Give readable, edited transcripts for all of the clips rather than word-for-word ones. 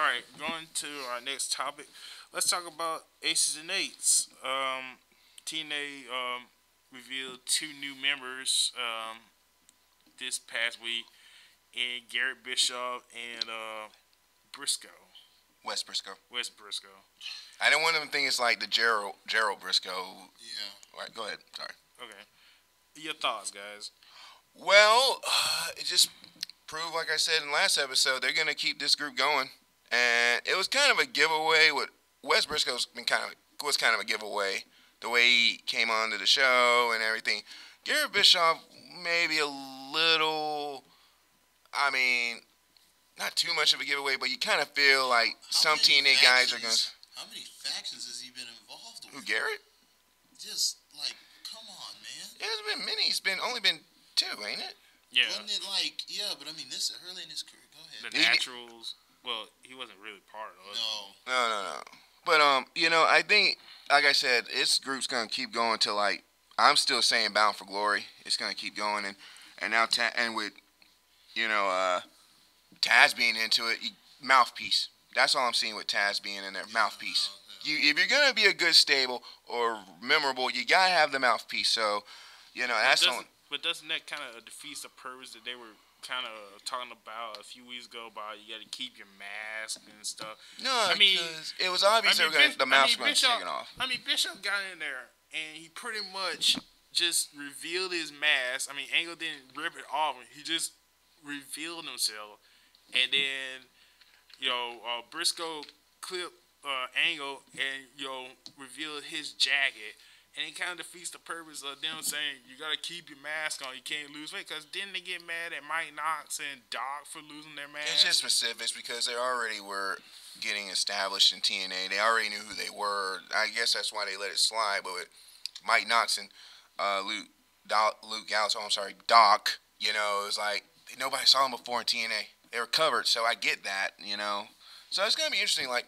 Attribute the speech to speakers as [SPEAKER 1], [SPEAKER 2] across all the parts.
[SPEAKER 1] All right, going to our next topic. Let's talk about aces and eights. TNA revealed two new members this past week, in Garrett Bischoff and Briscoe,
[SPEAKER 2] West Briscoe.
[SPEAKER 1] West Briscoe.
[SPEAKER 2] I didn't want them to think it's like the Gerald Briscoe.
[SPEAKER 3] Yeah.
[SPEAKER 2] All right, go ahead. Sorry.
[SPEAKER 1] Okay, your thoughts, guys?
[SPEAKER 2] Well, it just proved, like I said in the last episode, they're gonna keep this group going, and it was kind of a giveaway. What West Briscoe's been was kind of a giveaway, the way he came onto the show and everything. Garrett Bischoff maybe a little. I mean, not too much of a giveaway, but you kind of feel like some TNA guys are gonna.
[SPEAKER 3] How many factions has he been involved with?
[SPEAKER 2] Who, Garrett?
[SPEAKER 3] Just like, come on, man.
[SPEAKER 2] It hasn't been many. It's been only been 2, ain't it?
[SPEAKER 1] Yeah.
[SPEAKER 3] Wasn't it like, yeah, but I mean, this early in his career. Go ahead.
[SPEAKER 1] The Naturals. Well, he wasn't really part of it.
[SPEAKER 3] No.
[SPEAKER 2] No. But I think, like I said, this group's gonna keep going till like I'm still saying Bound for Glory. It's gonna keep going, and now with Taz being into it, mouthpiece. That's all I'm seeing with Taz being in there, mouthpiece. If you're gonna be a good stable or memorable, you gotta have the mouthpiece. So, that's on.
[SPEAKER 1] But doesn't that kind of defeat the purpose that they were kind of talking about a few weeks ago about you got to keep your mask and stuff?
[SPEAKER 2] No, because it was obvious the mask was going to take it off.
[SPEAKER 1] I mean, Bishop got in there and he pretty much just revealed his mask. I mean, Angle didn't rip it off. He just revealed himself, and then Briscoe clipped Angle and revealed his jacket. And it kind of defeats the purpose of them saying you got to keep your mask on. You can't lose weight. Because didn't they get mad at Mike Knox and Doc for losing their mask?
[SPEAKER 2] It's just specifics because they already were getting established in TNA. They already knew who they were. I guess that's why they let it slide. But with Mike Knox and Luke Gallows, Doc, it was like nobody saw them before in TNA. They were covered, so I get that, So it's going to be interesting. Like,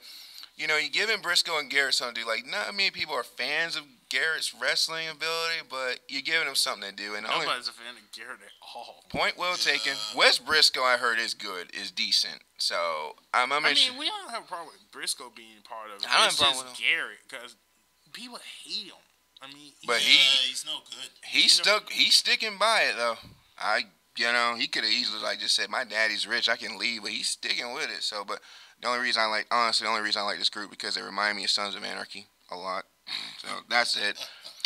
[SPEAKER 2] you giving Briscoe and Garrett something to do. Like, not many people are fans of Garrett's wrestling ability, but you're giving him something to do. And
[SPEAKER 1] nobody's a fan of Garrett at all.
[SPEAKER 2] Point well taken. West Briscoe, I heard, is good, is decent. So I mean,
[SPEAKER 1] we don't have a problem with Briscoe being part of it.
[SPEAKER 2] I don't
[SPEAKER 1] it's
[SPEAKER 2] have a problem
[SPEAKER 1] just
[SPEAKER 2] with him.
[SPEAKER 1] Garrett because people hate him. I mean,
[SPEAKER 3] he's no good.
[SPEAKER 2] He's sticking by it though. He could have easily just said, "My daddy's rich, I can leave," but he's sticking with it. So, but the only reason I like this group because they remind me of Sons of Anarchy a lot. So that's it.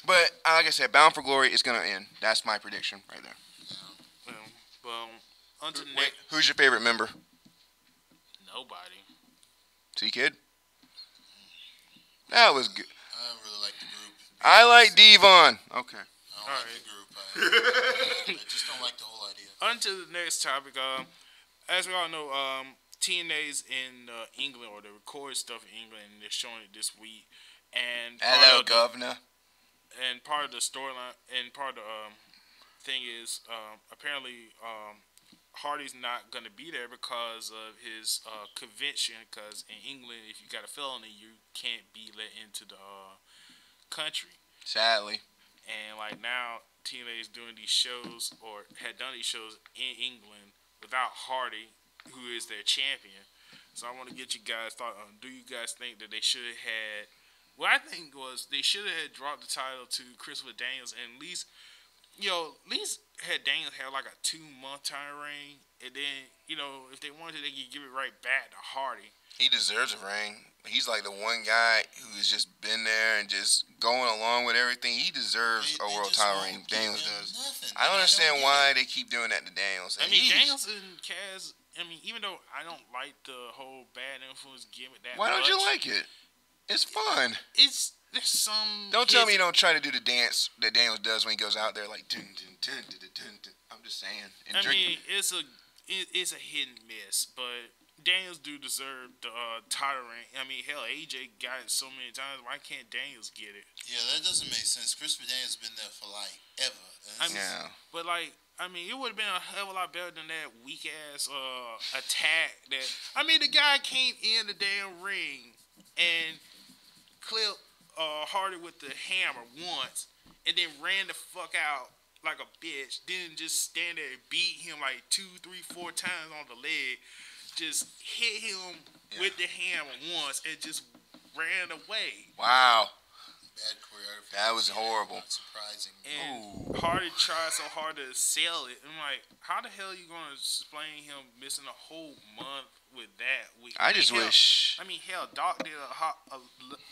[SPEAKER 2] But like I said, Bound for Glory is gonna end. That's my prediction right there.
[SPEAKER 1] Well,
[SPEAKER 2] who's your favorite member?
[SPEAKER 1] Nobody.
[SPEAKER 2] T-Kid? That was good.
[SPEAKER 3] I don't really like the group.
[SPEAKER 2] I like Devon. Okay.
[SPEAKER 3] I don't like the group. I just don't like the whole idea.
[SPEAKER 1] On to the next topic. As we all know, TNA's in England, or they record stuff in England, and they're showing it this week. And
[SPEAKER 2] hello, Governor.
[SPEAKER 1] And part of the storyline, and part of the thing is, apparently, Hardy's not going to be there because of his convention. Because in England, if you got a felony, you can't be let into the country.
[SPEAKER 2] Sadly.
[SPEAKER 1] And like now, TNA is doing these shows, or had done these shows in England without Hardy, who is their champion. So I want to get you guys' thought on, do you guys think that they should have had, what I think was they should have dropped the title to Christopher Daniels and at least had Daniels have like a 2-month time reign, and then, if they wanted to, they could give it right back to Hardy.
[SPEAKER 2] He deserves a reign. He's like the one guy who's just been there and just going along with everything. He deserves a world title reign. Daniels does.
[SPEAKER 3] Nothing.
[SPEAKER 2] I don't understand why they keep doing that to Daniels.
[SPEAKER 1] I mean, Daniels and Kaz, even though I don't like the whole bad influence gimmick that
[SPEAKER 2] why
[SPEAKER 1] much.
[SPEAKER 2] Don't you like it? It's fun.
[SPEAKER 1] There's some.
[SPEAKER 2] Don't tell me you don't try to do the dance that Daniels does when he goes out there like dun dun dun dun dun dun. Dun. I'm just saying.
[SPEAKER 1] It's a hit and miss, but Daniels do deserve the title reign. I mean, hell, AJ got it so many times. Why can't Daniels get it?
[SPEAKER 3] Yeah, that doesn't make sense. Christopher Daniels has been there for like ever.
[SPEAKER 1] But it would have been a hell of a lot better than that weak ass attack. The guy came in the damn ring and clipped Hardy with the hammer once, and then ran the fuck out like a bitch. Didn't just stand there and beat him like 2, 3, 4 times on the leg. just hit him with the hammer once and just ran away.
[SPEAKER 2] Wow.
[SPEAKER 3] Bad choreography.
[SPEAKER 2] That was horrible.
[SPEAKER 3] Not surprising.
[SPEAKER 1] And Hardy tried so hard to sell it. I'm like, how the hell are you going to explain him missing a whole month with that?
[SPEAKER 2] I just wish.
[SPEAKER 1] I mean, hell, Doc did a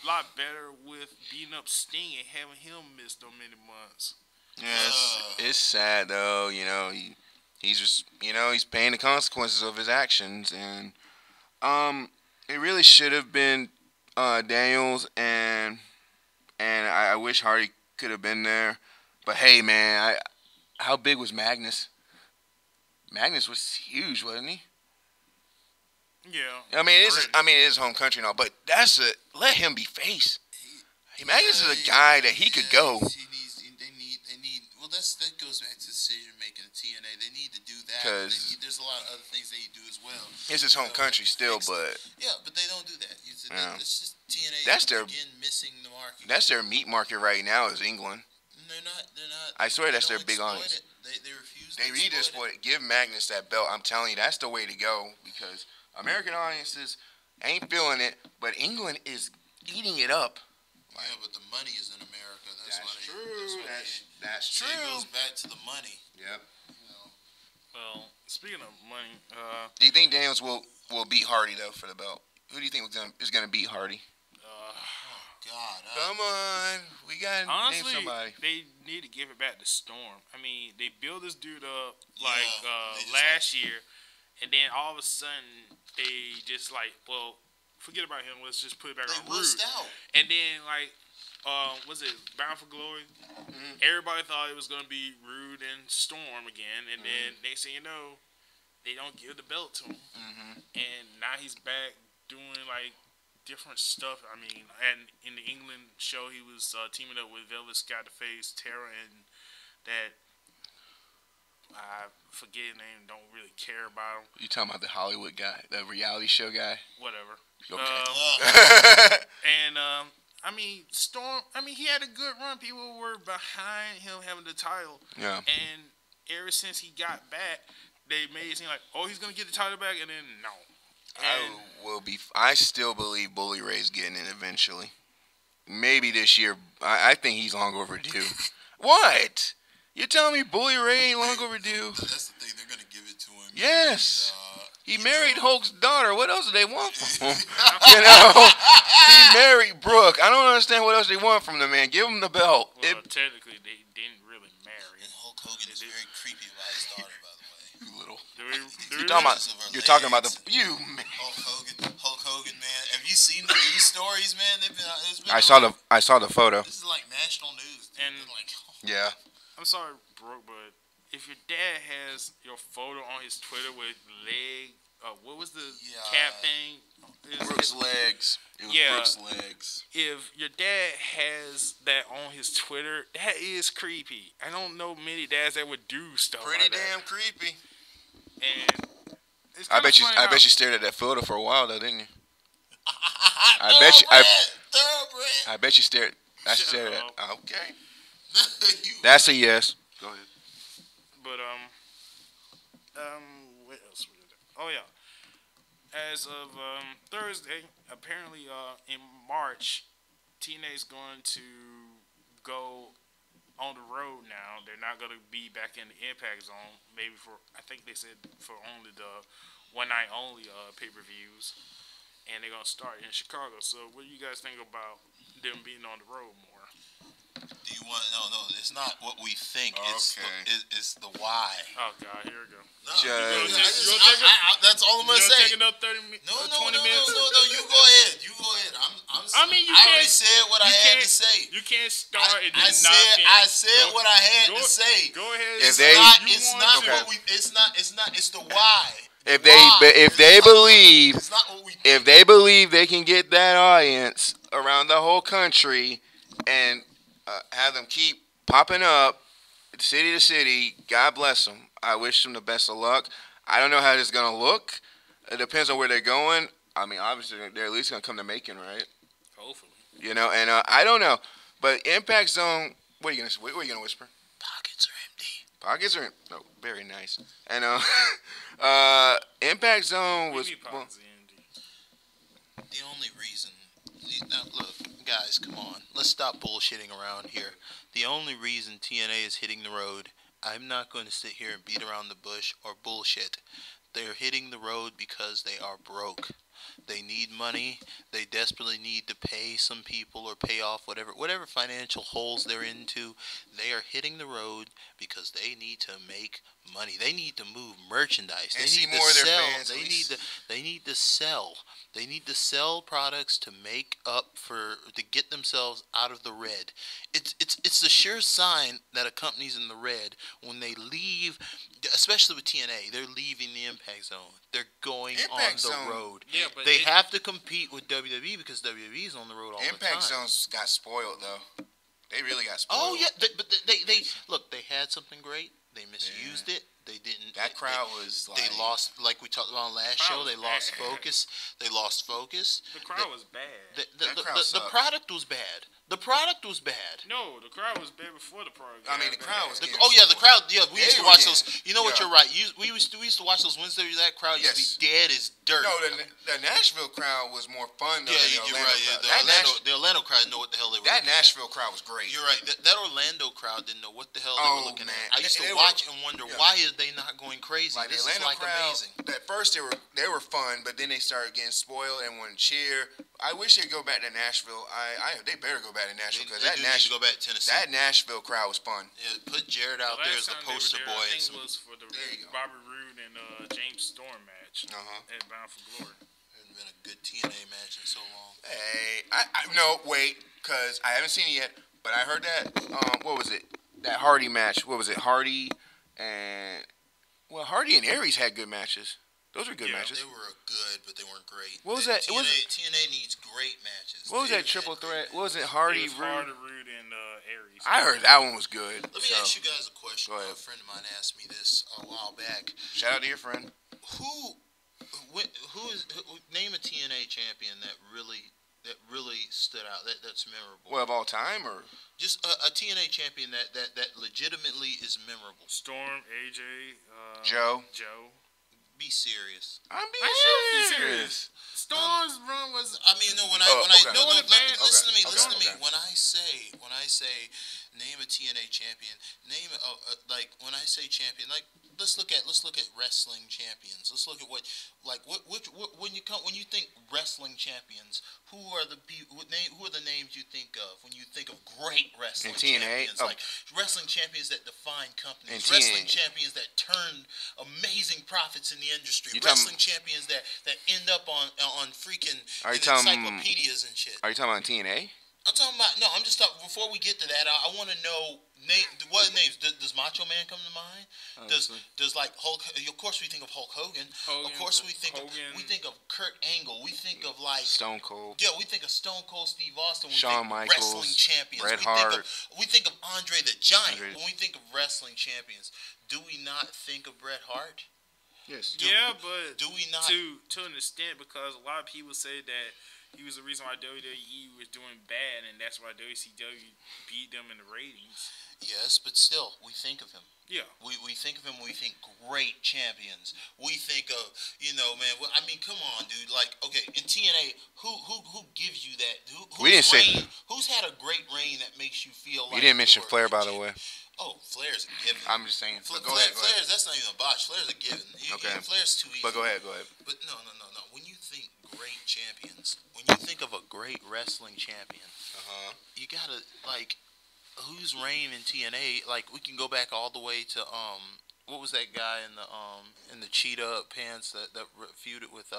[SPEAKER 1] lot better with beating up Sting and having him miss so many months.
[SPEAKER 2] Yes, it's sad though. You know, he's just he's paying the consequences of his actions, and it really should have been Daniels, and I wish Hardy could have been there. But hey, man, how big was Magnus? Magnus was huge, wasn't he?
[SPEAKER 1] Yeah.
[SPEAKER 2] I mean, it is home country and all, but let him be face. Magnus is a guy that he could go.
[SPEAKER 3] Well, that goes back to decision making of TNA. They need to do that.
[SPEAKER 2] Because
[SPEAKER 3] there's a lot of other things they do as well.
[SPEAKER 2] It's his home country still, but
[SPEAKER 3] but they don't do that. It's just TNA.
[SPEAKER 2] That's their
[SPEAKER 3] missing the market.
[SPEAKER 2] That's their meat market right now. Is England.
[SPEAKER 3] They're not.
[SPEAKER 2] I swear that's their big audience.
[SPEAKER 3] They refuse.
[SPEAKER 2] They need to exploit it. Give Magnus that belt. I'm telling you, that's the way to go, because American audiences ain't feeling it, but England is eating it up.
[SPEAKER 3] Yeah, but the money is in America.
[SPEAKER 2] That's true. That's true.
[SPEAKER 3] It goes back to the money.
[SPEAKER 2] Yep.
[SPEAKER 1] Well, speaking of money,
[SPEAKER 2] do you think Daniels will beat Hardy though for the belt? Who do you think is gonna beat Hardy?
[SPEAKER 3] God.
[SPEAKER 2] Come on, we gotta name somebody.
[SPEAKER 1] They need to give it back to Storm. I mean, they built this dude up last year, and then all of a sudden they just forget about him. Let's just put it back on Rude. And then was it Bound for Glory? Mm-hmm. Everybody thought it was gonna be Rude and Storm again, and then next thing you know, they don't give the belt to him, and now he's back doing different stuff. I mean, and in the England show, he was teaming up with Velvet Scott to face Tara, and that I forget his name. Don't really care about him.
[SPEAKER 2] You talking about the Hollywood guy, the reality show guy?
[SPEAKER 1] Whatever.
[SPEAKER 2] Okay.
[SPEAKER 1] And I mean, Storm. I mean, he had a good run. People were behind him having the title.
[SPEAKER 2] Yeah.
[SPEAKER 1] And ever since he got back, they made it seem like, oh, he's gonna get the title back, and then no.
[SPEAKER 2] I still believe Bully Ray's getting it eventually. Maybe this year. I think he's long overdue. What? You're telling me Bully Ray ain't long overdue?
[SPEAKER 3] That's the thing. They're gonna give it to him.
[SPEAKER 2] Yes. He married Hulk's daughter. What else do they want from him? He married Brooke. I don't understand what else they want from the man. Give him the belt.
[SPEAKER 1] Well, technically, they didn't really marry.
[SPEAKER 3] And Hulk Hogan is very creepy about his daughter, by the way.
[SPEAKER 2] You little.
[SPEAKER 1] You're
[SPEAKER 2] talking about the you. Man.
[SPEAKER 3] Hulk Hogan, man. Have you seen the news stories, man?
[SPEAKER 2] I saw the photo.
[SPEAKER 3] This is like national news. Dude.
[SPEAKER 1] And
[SPEAKER 2] yeah.
[SPEAKER 1] I'm sorry, Brooke, but if your dad has your photo on his Twitter with leg, what was the cap thing?
[SPEAKER 2] Brooke's legs. It was Brooke's legs.
[SPEAKER 1] If your dad has that on his Twitter, that is creepy. I don't know many dads that would do stuff
[SPEAKER 2] pretty
[SPEAKER 1] like
[SPEAKER 2] damn
[SPEAKER 1] that.
[SPEAKER 2] creepy.
[SPEAKER 1] And it's
[SPEAKER 2] I bet you stared at that photo for a while though, didn't you? I bet you stared. I stared at. Okay. That's a yes. Go ahead.
[SPEAKER 1] But what else we did? Oh yeah. As of Thursday, apparently in March, TNA's going to go on the road now. They're not going to be back in the Impact Zone. Maybe I think they said for only the one night only pay-per-views. And they're going to start in Chicago. So what do you guys think about them being on the road more?
[SPEAKER 3] Do you want? No. It's not what we think. It's the why.
[SPEAKER 1] Oh God, here we go.
[SPEAKER 3] No, that's all I'm gonna say.
[SPEAKER 1] Take another 20 minutes.
[SPEAKER 3] No. You go ahead. I mean, I already said what I had to say.
[SPEAKER 1] You can't start and
[SPEAKER 3] I said what I had to say.
[SPEAKER 1] Go ahead.
[SPEAKER 3] It's the why.
[SPEAKER 2] If they believe they can get that audience around the whole country and have them keep popping up city to city, God bless them. I wish them the best of luck. I don't know how this is going to look. It depends on where they're going. I mean, obviously, they're at least going to come to Macon, right?
[SPEAKER 1] Hopefully.
[SPEAKER 2] And I don't know. But Impact Zone, what are you going to whisper?
[SPEAKER 3] Pockets are empty.
[SPEAKER 2] Pockets are empty. Oh, very nice. And Impact Zone was. Well,
[SPEAKER 3] the only reason. Now, look, guys, come on. Let's stop bullshitting around here. The only reason TNA is hitting the road, I'm not going to sit here and beat around the bush or bullshit. They're hitting the road because they are broke. They need money. They desperately need to pay some people or pay off whatever financial holes they're into. They are hitting the road because they need to make money. They need to move merchandise. They need to sell. They need to sell. They need to sell products to make up to get themselves out of the red. It's a sure sign that a company's in the red when they leave, especially with TNA. They're leaving the Impact Zone. They're going Impact on the road. Yeah, but they have to compete with WWE because WWE's on the road all the time.
[SPEAKER 2] Impact Zone's got spoiled though. They really got spoiled.
[SPEAKER 3] Oh yeah, but they look. They had something great. They misused it. They didn't.
[SPEAKER 2] That crowd was like...
[SPEAKER 3] They lost, like we talked about on last show, they lost focus. They lost focus.
[SPEAKER 1] The crowd was bad.
[SPEAKER 3] The product was bad. The product was bad.
[SPEAKER 1] No, the crowd was bad before the product.
[SPEAKER 2] I mean, the crowd was...
[SPEAKER 3] the crowd, yeah, we used to watch those... You know what, you're right. We used to watch those Wednesday, that crowd used to be dead as dirt.
[SPEAKER 2] No, the Nashville crowd was more fun than the Orlando crowd.
[SPEAKER 3] The Orlando crowd didn't know what the hell they were
[SPEAKER 2] That Nashville crowd was great.
[SPEAKER 3] You're right. That Orlando crowd didn't know what the hell they were looking at. I used to watch and wonder, why are they not going crazy?
[SPEAKER 2] Like,
[SPEAKER 3] this
[SPEAKER 2] the Atlanta
[SPEAKER 3] is
[SPEAKER 2] crowd,
[SPEAKER 3] amazing.
[SPEAKER 2] At first they were fun, but then they started getting spoiled and wouldn't cheer. I wish they'd go back to Nashville. They better go back to Nashville because
[SPEAKER 3] need to go back to Tennessee.
[SPEAKER 2] That Nashville crowd was fun.
[SPEAKER 3] Yeah, put Jared out there as the poster boy.
[SPEAKER 1] I think it was for the Bobby Roode and James Storm match at Bound for Glory.
[SPEAKER 3] Hasn't been a good TNA match in so long.
[SPEAKER 2] Hey, no, wait, because I haven't seen it yet, but I heard that. What was it? That Hardy match. What was it? Hardy and Aries had good matches. Those were good matches.
[SPEAKER 3] They were good, but they weren't great.
[SPEAKER 2] What was that?
[SPEAKER 3] TNA needs great matches.
[SPEAKER 2] What was that triple threat? What was it? Hardy,
[SPEAKER 1] Roode, and Aries.
[SPEAKER 2] I heard that one was good.
[SPEAKER 3] Let me ask you guys a question. A friend of mine asked me this a while back.
[SPEAKER 2] Shout out to your friend.
[SPEAKER 3] Name a TNA champion that really stood out. That's memorable.
[SPEAKER 2] Well, of all time, or
[SPEAKER 3] just a TNA champion that legitimately is memorable.
[SPEAKER 1] Storm, AJ,
[SPEAKER 2] Joe.
[SPEAKER 3] Be serious.
[SPEAKER 2] I'm being serious.
[SPEAKER 1] Storm's run was.
[SPEAKER 3] I mean, no. Listen to me. Listen to me. When I say, name a TNA champion. Name when I say champion. Like let's look at wrestling champions. Let's look at when you think wrestling champions. Who are the names you think of when you think of great wrestling champions? Like wrestling champions that define companies. Wrestling champions that turn amazing profits in the industry. Wrestling champions that end up on freaking encyclopedias and shit.
[SPEAKER 2] Are you talking about TNA?
[SPEAKER 3] I'm talking about I'm just talking. Before we get to that, I want to know what names. Does Macho Man come to mind? Does like Hulk? Of course, we think of Hulk Hogan. Of course, we think of Kurt Angle. We think of like
[SPEAKER 2] Stone Cold.
[SPEAKER 3] Yeah, we think of Stone Cold Steve Austin.
[SPEAKER 2] Shawn Michaels.
[SPEAKER 3] Wrestling champions.
[SPEAKER 2] Bret Hart.
[SPEAKER 3] We think of Andre the Giant. When we think of wrestling champions, do we not think of Bret Hart?
[SPEAKER 2] Yes.
[SPEAKER 1] But
[SPEAKER 3] do we not
[SPEAKER 1] to an extent, because a lot of people say that he was the reason why WWE was doing bad, and that's why WCW beat them in the ratings.
[SPEAKER 3] Yes, but still, we think of him.
[SPEAKER 1] Yeah.
[SPEAKER 3] We think of him. We think great champions. We think of man. I mean, come on, dude. Like, okay, in TNA, who gives you that? Who's had a great reign that makes you feel like?
[SPEAKER 2] You didn't mention Flair, by the way.
[SPEAKER 3] Oh, Flair's a given.
[SPEAKER 2] I'm just saying. Go ahead.
[SPEAKER 3] Flair's, that's not even a botch. Flair's a given. Flair's too easy.
[SPEAKER 2] But go ahead.
[SPEAKER 3] But no. When you think great champions, when you think of a great wrestling champion, you gotta who's reign in TNA? Like, we can go back all the way to what was that guy in the cheetah pants that feuded with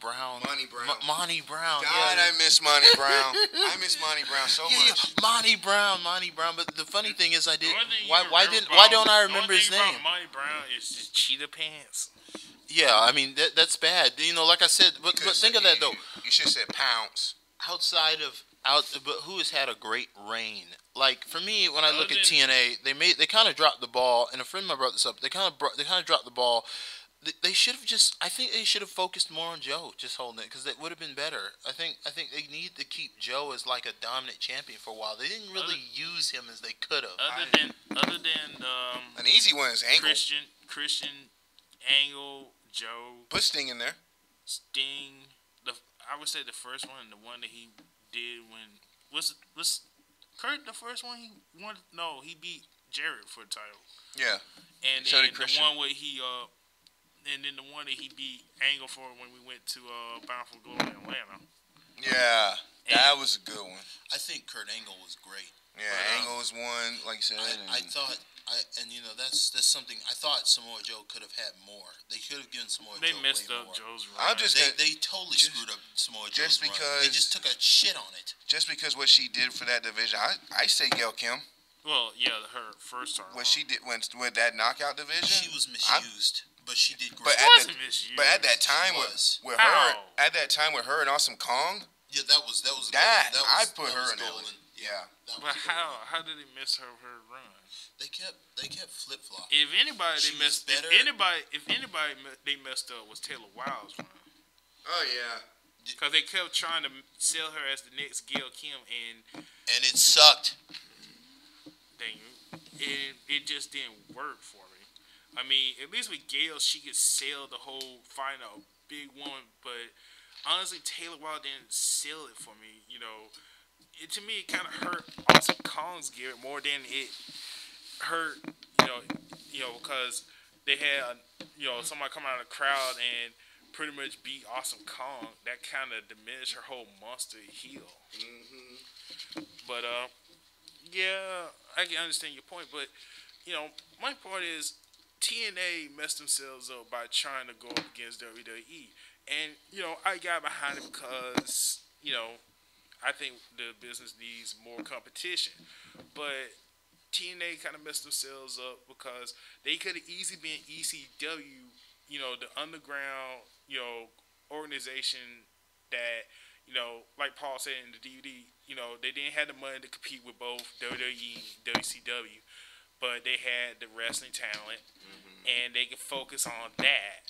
[SPEAKER 3] Brown.
[SPEAKER 2] Monty Brown.
[SPEAKER 3] Monty Brown.
[SPEAKER 2] God, I miss Monty Brown. I miss Monty Brown so much.
[SPEAKER 3] Monty Brown. But the funny thing is, why don't I remember his name?
[SPEAKER 1] Monty Brown is just cheetah pants.
[SPEAKER 3] Yeah, I mean that's bad. Like I said, but think of that though.
[SPEAKER 2] You should have said pounds.
[SPEAKER 3] But who has had a great reign? Like, for me, when I look at TNA, they kind of dropped the ball, and a friend of mine brought this up. They kind of dropped the ball. They should have I think they should have focused more on Joe, just holding it, because that would have been better. I think they need to keep Joe as like a dominant champion for a while. They didn't really use him as they could have.
[SPEAKER 1] Other than
[SPEAKER 2] an easy one is Angle.
[SPEAKER 1] Christian Angle, Joe,
[SPEAKER 2] Put Sting in there.
[SPEAKER 1] Sting. I would say the first one, the one that he did when was Kurt the first one he won? No, he beat Jarrett for the title.
[SPEAKER 2] Yeah.
[SPEAKER 1] And
[SPEAKER 2] So
[SPEAKER 1] then
[SPEAKER 2] did
[SPEAKER 1] the
[SPEAKER 2] Christian.
[SPEAKER 1] one where and then the one that he beat Angle for when we went to Bound for Glory in Atlanta.
[SPEAKER 2] Yeah, that was a good one.
[SPEAKER 3] I think Kurt Angle was great.
[SPEAKER 2] Yeah, Angle was one, like you said.
[SPEAKER 3] I thought, that's something. I thought Samoa Joe could have had more. They could have given Samoa Joe
[SPEAKER 1] messed
[SPEAKER 3] way
[SPEAKER 1] up
[SPEAKER 3] more.
[SPEAKER 1] Joe's run.
[SPEAKER 3] They totally screwed up Samoa Joe's run. They just took a shit on it.
[SPEAKER 2] Just because what she did for that division, I say Gail Kim.
[SPEAKER 1] Well, yeah, her first time.
[SPEAKER 2] What she did with that knockout division,
[SPEAKER 3] she was misused, but she did great.
[SPEAKER 2] But at that time with her and Awesome Kong,
[SPEAKER 3] yeah, that was
[SPEAKER 2] I put her in
[SPEAKER 3] golden.
[SPEAKER 2] Yeah.
[SPEAKER 1] But how did they miss her run?
[SPEAKER 3] They kept flip flopping.
[SPEAKER 1] If anybody they messed up was Taylor Wilde's run.
[SPEAKER 2] Oh yeah.
[SPEAKER 1] Because they kept trying to sell her as the next Gail Kim, and
[SPEAKER 3] it sucked.
[SPEAKER 1] It just didn't work for me. I mean, at least with Gail, she could sell the whole find a big woman, but honestly, Taylor Wilde didn't sell it for me. You know, to me, it kind of hurt Awesome Kong's gear more than it hurt. You know, because they had somebody come out of the crowd and pretty much beat Awesome Kong. That kind of diminished her whole monster heel.
[SPEAKER 2] Mm-hmm.
[SPEAKER 1] But yeah, I can understand your point, but my part is TNA messed themselves up by trying to go up against WWE, and I got behind it because I think the business needs more competition, but TNA kind of messed themselves up because they could have easily been ECW, the underground, organization that. Like Paul said in the DVD, they didn't have the money to compete with both WWE and WCW, but they had the wrestling talent, and they could focus on that.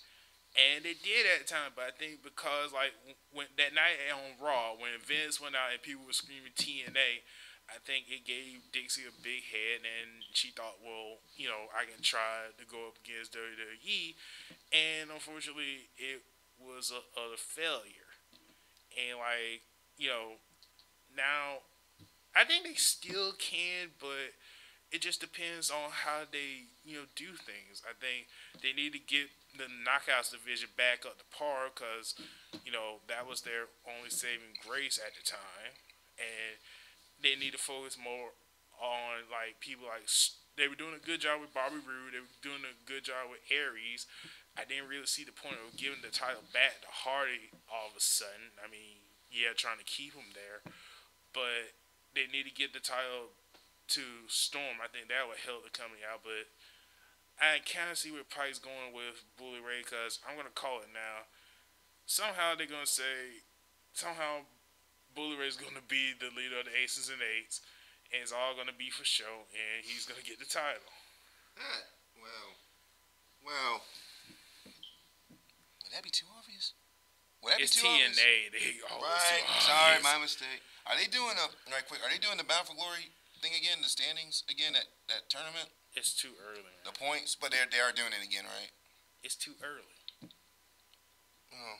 [SPEAKER 1] And they did at the time, but I think because, like, when that night on Raw, when Vince went out and people were screaming TNA, I think it gave Dixie a big head, and she thought, well, I can try to go up against WWE, and unfortunately, it was a failure. And now I think they still can, but it just depends on how they, do things. I think they need to get the Knockouts division back up to par because, that was their only saving grace at the time, and they need to focus more on people they were doing a good job with Bobby Roode. They were doing a good job with Aries. I didn't really see the point of giving the title back to Hardy all of a sudden. I mean, yeah, trying to keep him there. But they need to get the title to Storm. I think that would help the company out. But I kind of see where Pike's going with Bully Ray because I'm going to call it now. Somehow they're going to say, Bully Ray's going to be the leader of the Aces and Eights. And it's all going to be for show. And he's going to get the title.
[SPEAKER 2] Well. Would that be too obvious?
[SPEAKER 1] It's TNA.
[SPEAKER 2] Right. Sorry, my mistake. Are they doing Are they doing the Bound for Glory thing again? The standings again at that tournament?
[SPEAKER 1] It's too early. Man.
[SPEAKER 2] The points, but they are doing it again, right?
[SPEAKER 1] It's too early.
[SPEAKER 2] Oh.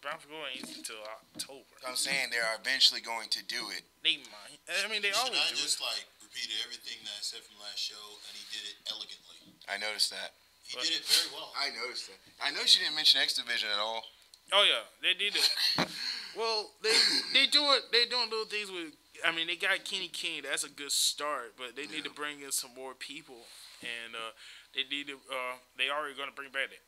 [SPEAKER 1] Bound for Glory ain't until October.
[SPEAKER 2] I'm saying they are eventually going to do it.
[SPEAKER 1] They might. I mean, they always do it.
[SPEAKER 3] Should I just repeated everything that I said from last show, and he did it elegantly.
[SPEAKER 2] I noticed that.
[SPEAKER 3] He did it very well.
[SPEAKER 2] I noticed that. I know she didn't mention X Division at all.
[SPEAKER 1] Oh yeah, they did it. Well, they doing little things with. I mean, they got Kenny King. That's a good start, but they need to bring in some more people, and they need to. They already going to bring back the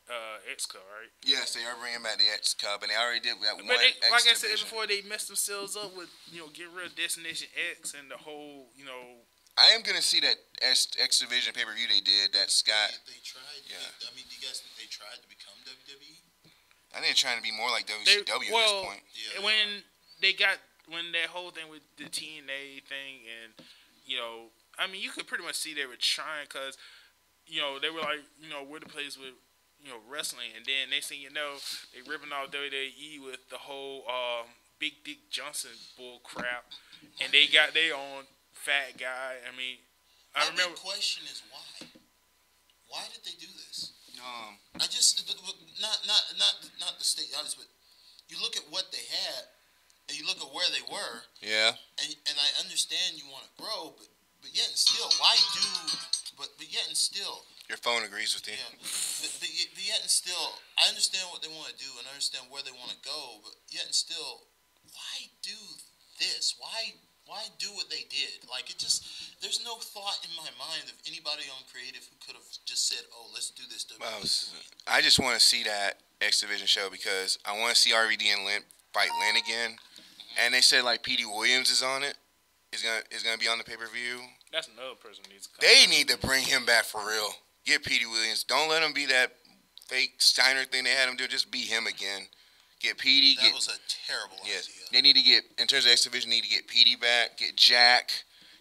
[SPEAKER 1] X Cup, right?
[SPEAKER 2] Yes, they are bringing back the X Cup, and they already did that one.
[SPEAKER 1] But
[SPEAKER 2] X
[SPEAKER 1] like I
[SPEAKER 2] Division.
[SPEAKER 1] said before, they messed themselves up with getting rid of Destination X and the whole
[SPEAKER 2] I am gonna see that X Division pay per view they did. That Scott.
[SPEAKER 3] They tried.
[SPEAKER 2] Yeah.
[SPEAKER 3] I mean, do you guys think they tried to become WWE?
[SPEAKER 2] I think they're trying to be more like WCW at this point.
[SPEAKER 1] Yeah, when that whole thing with the TNA thing, and I mean, you could pretty much see they were trying because they were like we're the place with wrestling, and then next thing you know, they ripping off WWE with the whole Big Dick Johnson bull crap, and they got their own fat guy. I mean, I remember.
[SPEAKER 3] The question is why? Why did they do this?
[SPEAKER 2] No,
[SPEAKER 3] I just not the state honest, but you look at what they had and you look at where they were.
[SPEAKER 2] Yeah.
[SPEAKER 3] And I understand you want to grow, but yet and still, why do? But yet and still.
[SPEAKER 2] Your phone agrees with you.
[SPEAKER 3] Yeah. But yet and still, I understand what they want to do and I understand where they want to go. But yet and still, why do this? Why do what they did? Like, it just, there's no thought in my mind of anybody on creative who could have just said, oh, let's do this.
[SPEAKER 2] Well, I just want to see that X Division show because I want to see RVD and Lynn fight Lynn again. And they said like Petey Williams is on it. Is gonna be on the pay-per-view.
[SPEAKER 1] That's another person who needs to come.
[SPEAKER 2] They need to bring him back for real. Get Petey Williams. Don't let him be that fake Steiner thing they had him do. Just be him again. Get Petey.
[SPEAKER 3] That was a terrible idea.
[SPEAKER 2] They need to get, in terms of X Division, need to get Petey back. Get Jack.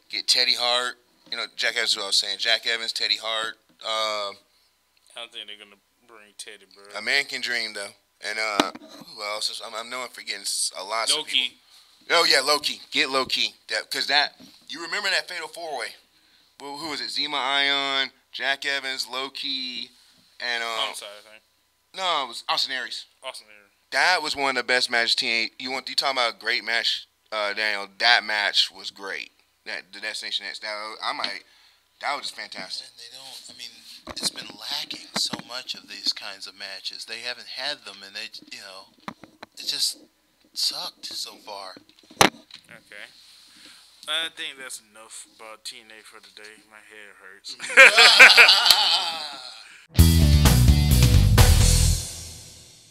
[SPEAKER 2] Get Teddy Hart. You know, Jack Evans is what I was saying. Jack Evans, Teddy Hart.
[SPEAKER 1] I don't think they're gonna bring Teddy, bro.
[SPEAKER 2] American Dream though. And who else? I know I'm forgetting a lot of people.
[SPEAKER 1] Loki.
[SPEAKER 2] Oh yeah, Loki. Get Loki. Because you remember that Fatal 4-Way? Well, who was it? Zema Ion, Jack Evans, Loki, and
[SPEAKER 1] Homicide, I think.
[SPEAKER 2] No, it was Austin Aries.
[SPEAKER 1] Austin Aries.
[SPEAKER 2] That was one of the best matches. You talking about a great match, Daniel? That match was great. The Destination X. That was just fantastic.
[SPEAKER 3] And they don't. I mean, it's been lacking so much of these kinds of matches. They haven't had them, and it just sucked so far.
[SPEAKER 1] Okay. I think that's enough about TNA for today. My head hurts.